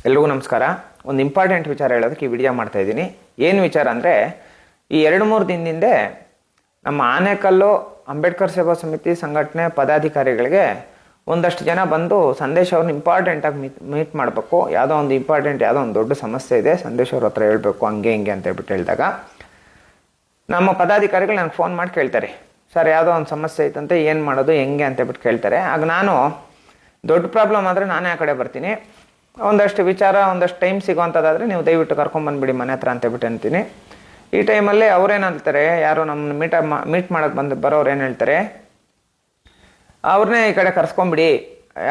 ಎಲ್ರಿಗೂ ನಮಸ್ಕಾರ. ಒಂದು ಇಂಪಾರ್ಟೆಂಟ್ ವಿಚಾರ ಹೇಳೋದಕ್ಕೆ ಈ ವಿಡಿಯೋ ಮಾಡ್ತಾ ಇದ್ದೀನಿ. ಏನು ವಿಚಾರ ಅಂದರೆ, ಈ 2-3 ದಿನದಿಂದ ನಮ್ಮ ಆನೇಕಲ್ಲು ಅಂಬೇಡ್ಕರ್ ಸೇವಾ ಸಮಿತಿ ಸಂಘಟನೆ ಪದಾಧಿಕಾರಿಗಳಿಗೆ ಒಂದಷ್ಟು ಜನ ಬಂದು ಸಂದೇಶ್ ಅವ್ರನ್ನ ಇಂಪಾರ್ಟೆಂಟಾಗಿ ಮೀಟ್ ಮಾಡಬೇಕು, ಯಾವುದೋ ಒಂದು ದೊಡ್ಡ ಸಮಸ್ಯೆ ಇದೆ, ಸಂದೇಶ್ ಅವ್ರ ಹತ್ರ ಹೇಳಬೇಕು, ಹಂಗೆ ಹಿಂಗೆ ಅಂತ ಹೇಳ್ಬಿಟ್ಟು ಹೇಳಿದಾಗ ನಮ್ಮ ಪದಾಧಿಕಾರಿಗಳು ನನಗೆ ಫೋನ್ ಮಾಡಿ ಕೇಳ್ತಾರೆ, ಸರ್ ಯಾವುದೋ ಒಂದು ಸಮಸ್ಯೆ ಐತಂತೆ, ಏನು ಮಾಡೋದು ಹೆಂಗೆ ಅಂತ ಹೇಳ್ಬಿಟ್ಟು ಕೇಳ್ತಾರೆ. ಆಗ ನಾನು ದೊಡ್ಡ ಪ್ರಾಬ್ಲಮ್ ಆದರೆ ನಾನೇ ಆ ಕಡೆ ಬರ್ತೀನಿ, ಒಂದಷ್ಟು ವಿಚಾರ ಒಂದಷ್ಟು ಟೈಮ್ ಸಿಗೋವಂಥದ್ದಾದರೆ ನೀವು ದಯವಿಟ್ಟು ಕರ್ಕೊಂಬಂದುಬಿಡಿ ಮನೆ ಹತ್ರ ಅಂತ ಹೇಳ್ಬಿಟ್ಟು ಅಂತೀನಿ. ಈ ಟೈಮಲ್ಲಿ ಅವ್ರೇನು ಹೇಳ್ತಾರೆ, ಯಾರು ನಮ್ಮ ಮೀಟ್ ಮಾಡೋಕ್ಕೆ ಬರೋರು ಏನು ಹೇಳ್ತಾರೆ, ಅವ್ರನ್ನೇ ಈ ಕಡೆ ಕರ್ಸ್ಕೊಂಬಿಡಿ,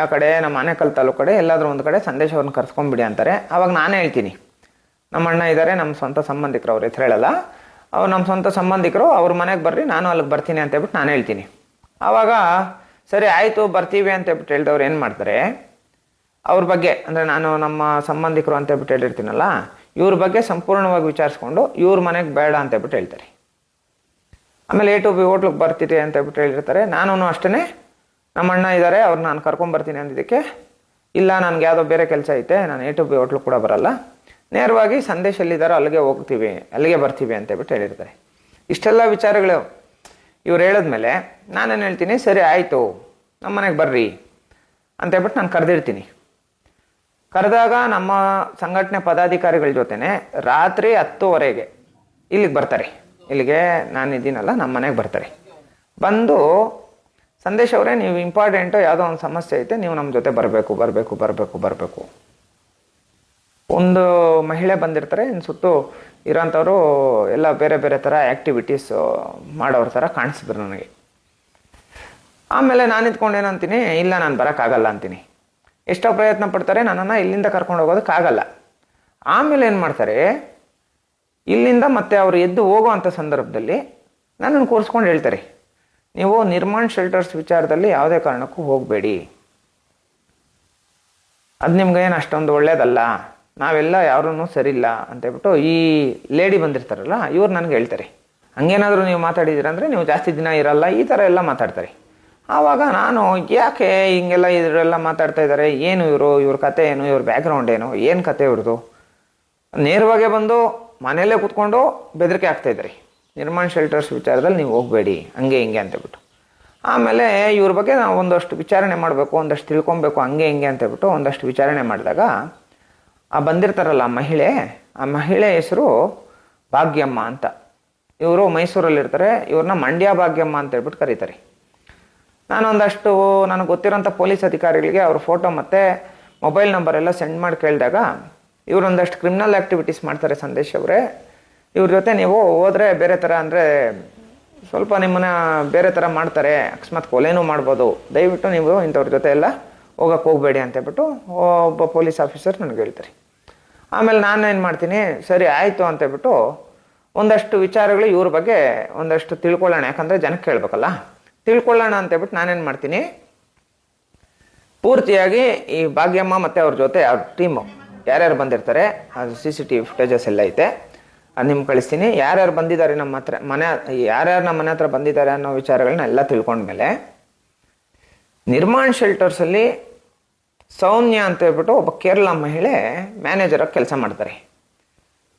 ಆ ಕಡೆ ನಮ್ಮ ಆನೇಕಲ್ ತಾಲೂಕು ಕಡೆ ಎಲ್ಲಾದರೂ ಒಂದು ಕಡೆ ಸಂದೇಶ ಅವ್ರನ್ನ ಕರ್ಸ್ಕೊಂಬಿಡಿ ಅಂತಾರೆ. ಆವಾಗ ನಾನೇ ಹೇಳ್ತೀನಿ, ನಮ್ಮ ಅಣ್ಣ ಇದ್ದಾರೆ, ನಮ್ಮ ಸ್ವಂತ ಸಂಬಂಧಿಕರು, ಅವ್ರ ಹೆಸರು ಹೇಳಲ್ಲ, ಅವ್ರು ನಮ್ಮ ಸ್ವಂತ ಸಂಬಂಧಿಕರು, ಅವ್ರ ಮನೆಗೆ ಬರ್ರಿ, ನಾನು ಅಲ್ಲಿಗೆ ಬರ್ತೀನಿ ಅಂತ ಹೇಳ್ಬಿಟ್ಟು ನಾನು ಹೇಳ್ತೀನಿ. ಆವಾಗ ಸರಿ ಆಯಿತು ಬರ್ತೀವಿ ಅಂತ ಹೇಳ್ಬಿಟ್ಟು ಹೇಳಿದವ್ರು ಏನು ಮಾಡ್ತಾರೆ, ಅವ್ರ ಬಗ್ಗೆ ಅಂದರೆ ನಾನು ನಮ್ಮ ಸಂಬಂಧಿಕರು ಅಂತ ಹೇಳ್ಬಿಟ್ಟು ಹೇಳಿರ್ತೀನಲ್ಲ, ಇವ್ರ ಬಗ್ಗೆ ಸಂಪೂರ್ಣವಾಗಿ ವಿಚಾರಿಸ್ಕೊಂಡು ಇವ್ರ ಮನೆಗೆ ಬೇಡ ಅಂತ ಹೇಳ್ಬಿಟ್ಟು ಹೇಳ್ತಾರೆ. ಆಮೇಲೆ A to B ಹೋಟ್ಲಿಗೆ ಬರ್ತೀರಿ ಅಂತ ಹೇಳ್ಬಿಟ್ಟು ಹೇಳಿರ್ತಾರೆ. ನಾನು ಅಷ್ಟೇ, ನಮ್ಮ ಅಣ್ಣ ಇದ್ದಾರೆ, ಅವ್ರು ನಾನು ಕರ್ಕೊಂಬರ್ತೀನಿ ಅಂದಿದ್ದಕ್ಕೆ, ಇಲ್ಲ ನನಗೆ ಯಾವುದೋ ಬೇರೆ ಕೆಲಸ ಐತೆ, ನಾನು A to B ಹೋಟ್ಲಿಗೆ ಕೂಡ ಬರಲ್ಲ, ನೇರವಾಗಿ ಸಂದೇಶಲ್ಲಿದ್ದಾರೋ ಅಲ್ಲಿಗೆ ಬರ್ತೀವಿ ಅಂತ ಹೇಳ್ಬಿಟ್ಟು ಹೇಳಿರ್ತಾರೆ. ಇಷ್ಟೆಲ್ಲ ವಿಚಾರಗಳು ಇವ್ರು ಹೇಳಿದ್ಮೇಲೆ ನಾನೇನು ಹೇಳ್ತೀನಿ, ಸರಿ ಆಯಿತು ನಮ್ಮ ಮನೆಗೆ ಬರ್ರಿ ಅಂತ ಹೇಳ್ಬಿಟ್ಟು ನಾನು ಕರೆದಿರ್ತೀನಿ. ಕರೆದಾಗ ನಮ್ಮ ಸಂಘಟನೆ ಪದಾಧಿಕಾರಿಗಳ ಜೊತೆನೆ ರಾತ್ರಿ 10:30ಗೆ ಇಲ್ಲಿಗೆ ಬರ್ತಾರೆ. ಇಲ್ಲಿಗೆ ನಾನು ಇದ್ದೀನಲ್ಲ, ನಮ್ಮ ಮನೆಗೆ ಬರ್ತಾರೆ. ಬಂದು ಸಂದೇಶ್ ಅವರೇ, ನೀವು ಇಂಪಾರ್ಟೆಂಟು, ಯಾವುದೋ ಒಂದು ಸಮಸ್ಯೆ ಐತೆ, ನೀವು ನಮ್ಮ ಜೊತೆ ಬರಬೇಕು. ಒಂದು ಮಹಿಳೆ ಬಂದಿರ್ತಾರೆ, ಇನ್ನು ಸುತ್ತು ಇರೋಂಥವ್ರು ಎಲ್ಲ ಬೇರೆ ಬೇರೆ ಥರ ಆ್ಯಕ್ಟಿವಿಟೀಸ್ ಮಾಡೋರ ಥರ ಕಾಣಿಸಿದ್ರು ನನಗೆ. ಆಮೇಲೆ ನಾನು ಇದ್ಕೊಂಡು ಅಂತೀನಿ, ಇಲ್ಲ ನಾನು ಬರೋಕ್ಕಾಗಲ್ಲ ಅಂತೀನಿ. ಎಷ್ಟೋ ಪ್ರಯತ್ನ ಪಡ್ತಾರೆ, ನನ್ನನ್ನು ಇಲ್ಲಿಂದ ಕರ್ಕೊಂಡು ಹೋಗೋದಕ್ಕಾಗಲ್ಲ. ಆಮೇಲೆ ಏನು ಮಾಡ್ತಾರೆ, ಇಲ್ಲಿಂದ ಮತ್ತೆ ಅವರು ಎದ್ದು ಹೋಗುವಂಥ ಸಂದರ್ಭದಲ್ಲಿ ನನ್ನನ್ನು ಕೂರಿಸ್ಕೊಂಡು ಹೇಳ್ತಾರೆ, ನೀವು ನಿರ್ಮಾಣ್ ಶೆಲ್ಟರ್ಸ್ ವಿಚಾರದಲ್ಲಿ ಯಾವುದೇ ಕಾರಣಕ್ಕೂ ಹೋಗಬೇಡಿ, ಅದು ನಿಮ್ಗೇನು ಅಷ್ಟೊಂದು ಒಳ್ಳೇದಲ್ಲ, ನಾವೆಲ್ಲ ಯಾರೂ ಸರಿಯಿಲ್ಲ ಅಂತೇಳ್ಬಿಟ್ಟು ಈ ಲೇಡಿ ಬಂದಿರ್ತಾರಲ್ಲ ಇವ್ರು ನನಗೆ ಹೇಳ್ತಾರೆ. ಹಂಗೇನಾದರೂ ನೀವು ಮಾತಾಡಿದ್ದೀರಂದರೆ ನೀವು ಜಾಸ್ತಿ ದಿನ ಇರಲ್ಲ, ಈ ಥರ ಎಲ್ಲ ಮಾತಾಡ್ತಾರೆ. ಆವಾಗ ನಾನು ಯಾಕೆ ಹಿಂಗೆಲ್ಲ ಇದರೆಲ್ಲ ಮಾತಾಡ್ತಾ ಇದ್ದಾರೆ, ಏನು ಇವ್ರ ಕತೆ ಏನು, ಇವ್ರ ಬ್ಯಾಕ್ಗ್ರೌಂಡ್ ಏನು ಕತೆ ಇವ್ರದ್ದು, ನೇರವಾಗೇ ಬಂದು ಮನೆಯಲ್ಲೇ ಕೂತ್ಕೊಂಡು ಬೆದರಿಕೆ ಆಗ್ತಾಯಿದ್ದಾರೆ, ನಿರ್ಮಾಣ್ ಶೆಲ್ಟರ್ಸ್ ವಿಚಾರದಲ್ಲಿ ನೀವು ಹೋಗಬೇಡಿ ಹಂಗೆ ಹಿಂಗೆ ಅಂತೇಳ್ಬಿಟ್ಟು. ಆಮೇಲೆ ಇವ್ರ ಬಗ್ಗೆ ನಾವು ಒಂದಷ್ಟು ವಿಚಾರಣೆ ಮಾಡಬೇಕು, ಒಂದಷ್ಟು ತಿಳ್ಕೊಬೇಕು, ಹಂಗೆ ಹಿಂಗೆ ಅಂತೇಳ್ಬಿಟ್ಟು ಒಂದಷ್ಟು ವಿಚಾರಣೆ ಮಾಡಿದಾಗ ಆ ಬಂದಿರ್ತಾರಲ್ಲ ಆ ಮಹಿಳೆ ಹೆಸರು ಭಾಗ್ಯಮ್ಮ ಅಂತ. ಇವರು ಮೈಸೂರಲ್ಲಿರ್ತಾರೆ, ಇವ್ರನ್ನ ಮಂಡ್ಯ ಭಾಗ್ಯಮ್ಮ ಅಂತ ಹೇಳ್ಬಿಟ್ಟು ಕರೀತಾರೆ. ನಾನು ಒಂದಷ್ಟು ನನಗೆ ಗೊತ್ತಿರೋಂಥ ಪೊಲೀಸ್ ಅಧಿಕಾರಿಗಳಿಗೆ ಅವ್ರ ಫೋಟೋ ಮತ್ತು ಮೊಬೈಲ್ ನಂಬರ್ ಎಲ್ಲ ಸೆಂಡ್ ಮಾಡಿ ಕೇಳಿದಾಗ, ಇವರೊಂದಷ್ಟು ಕ್ರಿಮಿನಲ್ ಆ್ಯಕ್ಟಿವಿಟೀಸ್ ಮಾಡ್ತಾರೆ ಸಂದೇಶ್ ಅವರೇ, ಇವ್ರ ಜೊತೆ ನೀವು ಹೋದರೆ ಬೇರೆ ಥರ, ಅಂದರೆ ಸ್ವಲ್ಪ ನಿಮ್ಮನ್ನ ಬೇರೆ ಥರ ಮಾಡ್ತಾರೆ, ಅಕಸ್ಮಾತ್ ಕೊಲೆನೂ ಮಾಡ್ಬೋದು, ದಯವಿಟ್ಟು ನೀವು ಇಂಥವ್ರ ಜೊತೆ ಎಲ್ಲ ಹೋಗಕ್ಕೆ ಹೋಗಬೇಡಿ ಅಂತೇಳ್ಬಿಟ್ಟು ಒಬ್ಬ ಪೊಲೀಸ್ ಆಫೀಸರ್ ನನಗೆ ಹೇಳ್ತಾರೆ. ಆಮೇಲೆ ನಾನು ಏನು ಮಾಡ್ತೀನಿ, ಸರಿ ಆಯಿತು ಅಂತೇಳ್ಬಿಟ್ಟು ಒಂದಷ್ಟು ವಿಚಾರಗಳು ಇವ್ರ ಬಗ್ಗೆ ಒಂದಷ್ಟು ತಿಳ್ಕೊಳ್ಳೋಣ, ಯಾಕಂದರೆ ಜನಕ್ಕೆ ಕೇಳಬೇಕಲ್ಲ, ತಿಳ್ಕೊಳ್ಳೋಣ ಅಂತೇಳ್ಬಿಟ್ಟು ನಾನೇನು ಮಾಡ್ತೀನಿ, ಪೂರ್ತಿಯಾಗಿ ಈ ಭಾಗ್ಯಮ್ಮ ಮತ್ತು ಅವ್ರ ಜೊತೆ ಅವ್ರ ಟೀಮು ಯಾರ್ಯಾರು ಬಂದಿರ್ತಾರೆ, ಅದು CCTV ಫುಟೇಜಸ್ ಎಲ್ಲ ಐತೆ, ಅದು ನಿಮ್ಗೆ ಕಳಿಸ್ತೀನಿ. ಯಾರ್ಯಾರು ಬಂದಿದ್ದಾರೆ ನಮ್ಮ ಹತ್ರ ಯಾರ್ಯಾರು ನಮ್ಮ ಮನೆ ಹತ್ರ ಬಂದಿದ್ದಾರೆ ಅನ್ನೋ ವಿಚಾರಗಳನ್ನ ಎಲ್ಲ ತಿಳ್ಕೊಂಡ್ಮೇಲೆ, ನಿರ್ಮಾಣ್ ಶೆಲ್ಟರ್ಸಲ್ಲಿ ಸೌಮ್ಯ ಅಂತ ಹೇಳ್ಬಿಟ್ಟು ಒಬ್ಬ ಕೇರಳ ಮಹಿಳೆ ಮ್ಯಾನೇಜರಾಗಿ ಕೆಲಸ ಮಾಡ್ತಾರೆ.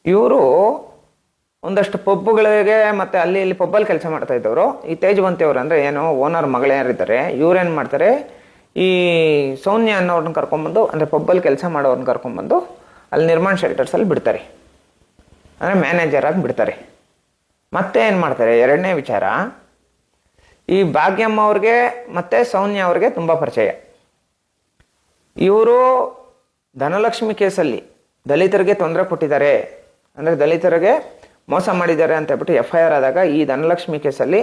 ಇವರು ಒಂದಷ್ಟು ಪಬ್ಬುಗಳಿಗೆ ಮತ್ತು ಅಲ್ಲಿ ಇಲ್ಲಿ ಪಬ್ಬಲ್ಲಿ ಕೆಲಸ ಮಾಡ್ತಾ ಇದ್ದವರು. ಈ ತೇಜವಂತಿ ಅವರು ಅಂದರೆ ಏನು ಓನರ್ ಮಗಳೇನಿದ್ದಾರೆ, ಇವ್ರೇನು ಮಾಡ್ತಾರೆ, ಈ ಸೌಮ್ಯ ಅನ್ನೋರನ್ನ ಕರ್ಕೊಂಬಂದು, ಅಂದರೆ ಪಬ್ಬಲ್ಲಿ ಕೆಲಸ ಮಾಡೋರನ್ನ ಕರ್ಕೊಂಬಂದು ಅಲ್ಲಿ ನಿರ್ಮಾಣ್ ಶೆಲ್ಟರ್ಸಲ್ಲಿ ಬಿಡ್ತಾರೆ, ಅಂದರೆ ಮ್ಯಾನೇಜರಾಗಿ ಬಿಡ್ತಾರೆ. ಮತ್ತೆ ಏನು ಮಾಡ್ತಾರೆ, ಎರಡನೇ ವಿಚಾರ, ಈ ಭಾಗ್ಯಮ್ಮ ಅವ್ರಿಗೆ ಮತ್ತು ಸೌಮ್ಯ ಅವ್ರಿಗೆ ತುಂಬ ಪರಿಚಯ. ಇವರು ಧನಲಕ್ಷ್ಮಿ ಕೇಸಲ್ಲಿ ದಲಿತರಿಗೆ ತೊಂದರೆ ಕೊಟ್ಟಿದ್ದಾರೆ, ಅಂದರೆ ದಲಿತರಿಗೆ ಮೋಸ ಮಾಡಿದ್ದಾರೆ ಅಂತ ಹೇಳ್ಬಿಟ್ಟು FIR ಆದಾಗ, ಈ ಧನಲಕ್ಷ್ಮಿ ಕೇಸಲ್ಲಿ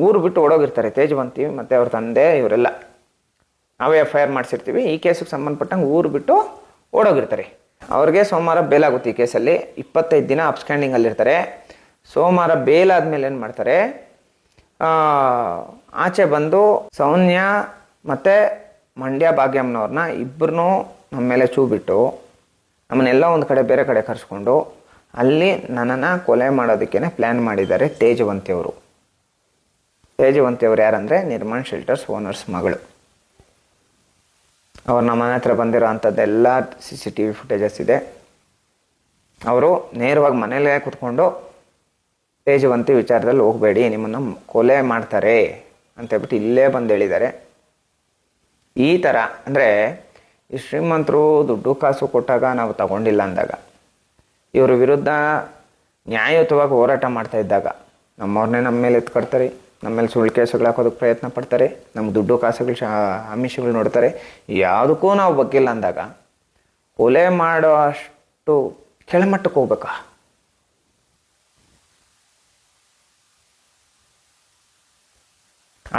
ಊರು ಬಿಟ್ಟು ಓಡೋಗಿರ್ತಾರೆ ತೇಜವಂತಿ ಮತ್ತು ಅವ್ರ ತಂದೆ, ಇವರೆಲ್ಲ ನಾವೇ FIR ಮಾಡಿಸಿರ್ತೀವಿ. ಈ ಕೇಸಿಗೆ ಸಂಬಂಧಪಟ್ಟಂಗೆ ಊರು ಬಿಟ್ಟು ಓಡೋಗಿರ್ತಾರೆ. ಅವ್ರಿಗೆ ಸೋಮವಾರ ಬೇಲಾಗುತ್ತೆ. ಈ ಕೇಸಲ್ಲಿ 25 ದಿನ ಅಪ್ಸ್ಟ್ಯಾಂಡಿಂಗಲ್ಲಿರ್ತಾರೆ. ಸೋಮವಾರ ಬೇಲಾದ್ಮೇಲೆ ಏನು ಮಾಡ್ತಾರೆ, ಆಚೆ ಬಂದು ಸೌಮ್ಯ ಮತ್ತು ಮಂಡ್ಯ ಭಾಗ್ಯಮ್ಮನವ್ರನ್ನ ಇಬ್ಬರನ್ನೂ ನಮ್ಮ ಮೇಲೆ ಚೂ ಬಿಟ್ಟು ನಮ್ಮನ್ನೆಲ್ಲ ಒಂದು ಕಡೆ ಬೇರೆ ಕಡೆ ಕರೆಸ್ಕೊಂಡು ಅಲ್ಲಿ ನನ್ನನ್ನು ಕೊಲೆ ಮಾಡೋದಕ್ಕೇ ಪ್ಲ್ಯಾನ್ ಮಾಡಿದ್ದಾರೆ ತೇಜವಂತಿಯವರು. ತೇಜವಂತಿಯವರು ಯಾರಂದರೆ ನಿರ್ಮಾಣ್ ಶೆಲ್ಟರ್ಸ್ ಓನರ್ಸ್ ಮಗಳು. ಅವ್ರು ನಮ್ಮ ಮನೆ ಹತ್ರ ಬಂದಿರೋ ಅಂಥದ್ದೆಲ್ಲ CCTV ಫುಟೇಜಸ್ ಇದೆ. ಅವರು ನೇರವಾಗಿ ಮನೇಲೇ ಕೂತ್ಕೊಂಡು ತೇಜವಂತಿ ವಿಚಾರದಲ್ಲಿ ಹೋಗಬೇಡಿ, ನಿಮ್ಮನ್ನು ಕೊಲೆ ಮಾಡ್ತಾರೆ ಅಂತೇಳ್ಬಿಟ್ಟು ಇಲ್ಲೇ ಬಂದು ಹೇಳಿದ್ದಾರೆ. ಈ ಥರ ಅಂದರೆ ಈ ಶ್ರೀಮಂತರು ದುಡ್ಡು ಕಾಸು ಕೊಟ್ಟಾಗ ನಾವು ತಗೊಂಡಿಲ್ಲ ಅಂದಾಗ, ಇವ್ರ ವಿರುದ್ಧ ನ್ಯಾಯಯುತವಾಗಿ ಹೋರಾಟ ಮಾಡ್ತಾ ಇದ್ದಾಗ ನಮ್ಮವ್ರನ್ನೇ ನಮ್ಮ ಮೇಲೆ ಎತ್ಕೊಡ್ತಾರೆ, ನಮ್ಮ ಮೇಲೆ ಸುಳ್ಳು ಕೇಸುಗಳು ಹಾಕೋದಕ್ಕೆ ಪ್ರಯತ್ನ ಪಡ್ತಾರೆ, ನಮ್ಗೆ ದುಡ್ಡು ಕಾಸುಗಳು ಆಮಿಷಗಳು ನೋಡ್ತಾರೆ, ಯಾವುದಕ್ಕೂ ನಾವು ಬಗ್ಗಿಲ್ಲ ಅಂದಾಗ ಕೊಲೆ ಮಾಡೋ ಅಷ್ಟು ಕೆಳಮಟ್ಟಕ್ಕೆ ಹೋಗ್ಬೇಕಾ?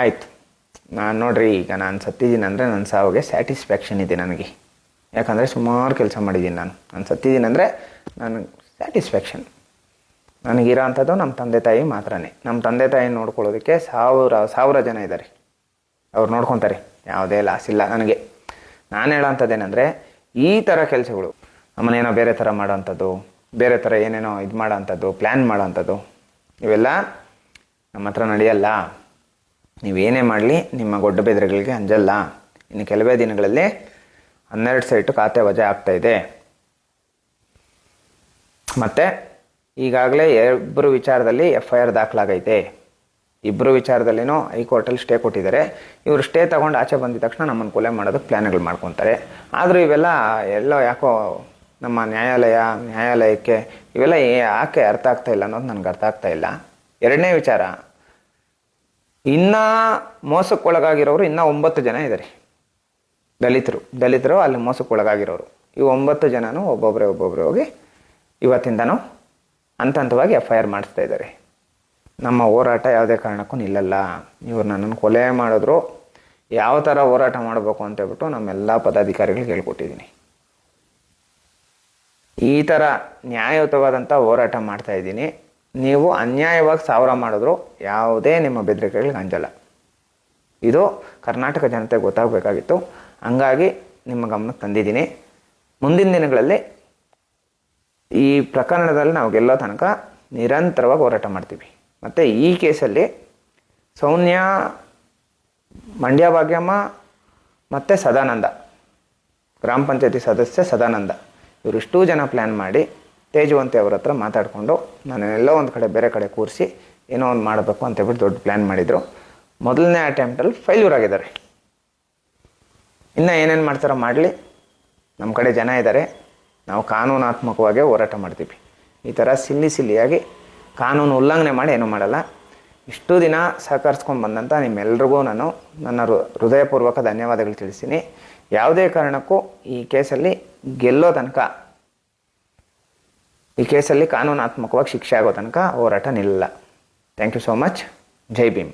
ಆಯಿತು, ನಾನು ನೋಡ್ರಿ, ಈಗ ನಾನು ಸತ್ತಿದ್ದೀನಿ ಅಂದರೆ ನನ್ನ ಸಾವಿಗೆ ಸ್ಯಾಟಿಸ್ಫ್ಯಾಕ್ಷನ್ ಇದೆ ನನಗೆ. ಯಾಕಂದರೆ ಸುಮಾರು ಕೆಲಸ ಮಾಡಿದ್ದೀನಿ ನಾನು ಸತ್ತಿದ್ದೀನಿ ಅಂದರೆ ನನಗೆ ಸ್ಯಾಟಿಸ್ಫ್ಯಾಕ್ಷನ್. ನನಗಿರೋ ಅಂಥದ್ದು ನಮ್ಮ ತಂದೆ ತಾಯಿ ಮಾತ್ರನೇ. ನಮ್ಮ ತಂದೆ ತಾಯಿ ನೋಡ್ಕೊಳ್ಳೋದಕ್ಕೆ ಸಾವಿರ ಜನ ಇದ್ದಾರೆ, ಅವ್ರು ನೋಡ್ಕೊತಾರೆ, ಯಾವುದೇ ಲಾಸ್ ಇಲ್ಲ ನನಗೆ. ನಾನು ಹೇಳೋ ಅಂಥದ್ದೇನೆಂದರೆ, ಈ ಥರ ಕೆಲಸಗಳು ನಮ್ಮನ್ನೇನೋ ಬೇರೆ ಥರ ಮಾಡೋ ಅಂಥದ್ದು, ಬೇರೆ ಥರ ಏನೇನೋ ಇದು ಮಾಡೋ ಅಂಥದ್ದು, ಪ್ಲ್ಯಾನ್ ಮಾಡೋ ಅಂಥದ್ದು, ಇವೆಲ್ಲ ನಮ್ಮ ಹತ್ರ ನಡೆಯಲ್ಲ. ನೀವೇನೇ ಮಾಡಲಿ ನಿಮ್ಮ ಗೊಡ್ಡ ಬೆದರೆಗಳಿಗೆ ಅಂಜಲ್ಲ. ಇನ್ನು ಕೆಲವೇ ದಿನಗಳಲ್ಲಿ 12 ಸೈಟು ಖಾತೆ ವಜಾ ಆಗ್ತಾಯಿದೆ. ಮತ್ತು ಈಗಾಗಲೇ 2 ವಿಚಾರದಲ್ಲಿ FIR ದಾಖಲಾಗೈತೆ. 2 ವಿಚಾರದಲ್ಲಿನೂ ಹೈಕೋರ್ಟಲ್ಲಿ ಸ್ಟೇ ಕೊಟ್ಟಿದ್ದಾರೆ. ಇವರು ಸ್ಟೇ ತೊಗೊಂಡು ಆಚೆ ಬಂದಿದ ತಕ್ಷಣ ನಮ್ಮನ್ನು ಕೊಲೆ ಮಾಡೋದಕ್ಕೆ ಪ್ಲ್ಯಾನ್ಗಳು ಮಾಡ್ಕೊತಾರೆ. ಆದರೂ ಇವೆಲ್ಲ ಎಲ್ಲೋ ಯಾಕೋ ನಮ್ಮ ನ್ಯಾಯಾಲಯಕ್ಕೆ ಇವೆಲ್ಲ ಯಾಕೆ ಅರ್ಥ ಆಗ್ತಾಯಿಲ್ಲ ಅನ್ನೋದು ನನಗೆ ಅರ್ಥ ಆಗ್ತಾಯಿಲ್ಲ. 2ನೇ ವಿಚಾರ, ಇನ್ನೂ ಮೋಸಕ್ಕೊಳಗಾಗಿರೋರು ಇನ್ನೂ 9 ಜನ ಇದ್ದಾರೆ. ದಲಿತರು ಅಲ್ಲಿ ಮೋಸಕ್ಕೊಳಗಾಗಿರೋರು. ಈ 9 ಜನನೂ ಒಬ್ಬೊಬ್ಬರೇ ಹೋಗಿ ಇವತ್ತಿಂದನೂ ಹಂತವಾಗಿ FIR ಮಾಡಿಸ್ತಾ ಇದ್ದಾರೆ. ನಮ್ಮ ಹೋರಾಟ ಯಾವುದೇ ಕಾರಣಕ್ಕೂ ನಿಲ್ಲಲ್ಲ. ಇವರು ನನ್ನನ್ನು ಕೊಲೆ ಮಾಡಿದ್ರು, ಯಾವ ಥರ ಹೋರಾಟ ಮಾಡಬೇಕು ಅಂತೇಳ್ಬಿಟ್ಟು ನಮ್ಮೆಲ್ಲ ಪದಾಧಿಕಾರಿಗಳಿಗೆ ಹೇಳ್ಕೊಟ್ಟಿದ್ದೀನಿ. ಈ ಥರ ನ್ಯಾಯಯುತವಾದಂಥ ಹೋರಾಟ ಮಾಡ್ತಾಯಿದ್ದೀನಿ. ನೀವು ಅನ್ಯಾಯವಾಗಿ ಸಾವಿರ ಮಾಡಿದ್ರು ಯಾವುದೇ ನಿಮ್ಮ ಬೆದರಿಕೆಗಳಿಗೆ ಅಂಜಲ್ಲ. ಇದು ಕರ್ನಾಟಕ ಜನತೆಗೆ ಗೊತ್ತಾಗಬೇಕಾಗಿತ್ತು. ಹಂಗಾಗಿ ನಿಮ್ಮ ಗಮನಕ್ಕೆ ತಂದಿದ್ದೀನಿ. ಮುಂದಿನ ದಿನಗಳಲ್ಲಿ ಈ ಪ್ರಕರಣದಲ್ಲಿ ನಾವು ಗೆಲ್ಲೋ ತನಕ ನಿರಂತರವಾಗಿ ಹೋರಾಟ ಮಾಡ್ತೀವಿ. ಮತ್ತು ಈ ಕೇಸಲ್ಲಿ ಸೌಮ್ಯ, ಮಂಡ್ಯ ಭಾಗ್ಯಮ್ಮ ಮತ್ತು ಸದಾನಂದ, ಗ್ರಾಮ ಪಂಚಾಯತಿ ಸದಸ್ಯ ಸದಾನಂದ, ಇವರಿಷ್ಟೂ ಜನ ಪ್ಲ್ಯಾನ್ ಮಾಡಿ ತೇಜವಂತಿ ಅವ್ರ ಹತ್ರ ಮಾತಾಡಿಕೊಂಡು ನಾನೆಲ್ಲೋ ಒಂದು ಕಡೆ ಬೇರೆ ಕಡೆ ಕೂರಿಸಿ ಏನೋ ಒಂದು ಮಾಡಬೇಕು ಅಂತೇಳ್ಬಿಟ್ಟು ದೊಡ್ಡ ಪ್ಲ್ಯಾನ್ ಮಾಡಿದರು. ಮೊದಲನೇ ಅಟೆಂಪ್ಟಲ್ಲಿ ಫೇಲ್ಯೂರ್ ಆಗಿದ್ದಾರೆ. ಇನ್ನು ಏನೇನು ಮಾಡ್ತಾರೋ ಮಾಡಲಿ, ನಮ್ಮ ಕಡೆ ಜನ ಇದ್ದಾರೆ. ನಾವು ಕಾನೂನಾತ್ಮಕವಾಗಿ ಹೋರಾಟ ಮಾಡ್ತೀವಿ. ಈ ಥರ ಸಿಲ್ಲಿಯಾಗಿ ಕಾನೂನು ಉಲ್ಲಂಘನೆ ಮಾಡಿ ಏನೂ ಮಾಡಲ್ಲ. ಇಷ್ಟು ದಿನ ಸಹಕರಿಸ್ಕೊಂಡು ಬಂದಂಥ ನಿಮ್ಮೆಲ್ರಿಗೂ ನಾನು ನನ್ನ ಹೃದಯಪೂರ್ವಕ ಧನ್ಯವಾದಗಳು ತಿಳಿಸ್ತೀನಿ. ಯಾವುದೇ ಕಾರಣಕ್ಕೂ ಈ ಕೇಸಲ್ಲಿ ಗೆಲ್ಲೋ ತನಕ, ಈ ಕೇಸಲ್ಲಿ ಕಾನೂನಾತ್ಮಕವಾಗಿ ಶಿಕ್ಷೆ ಆಗೋ ತನಕ ಹೋರಾಟ ನಿಲ್ಲಲ್ಲ. Thank you so much. Jai Bhim.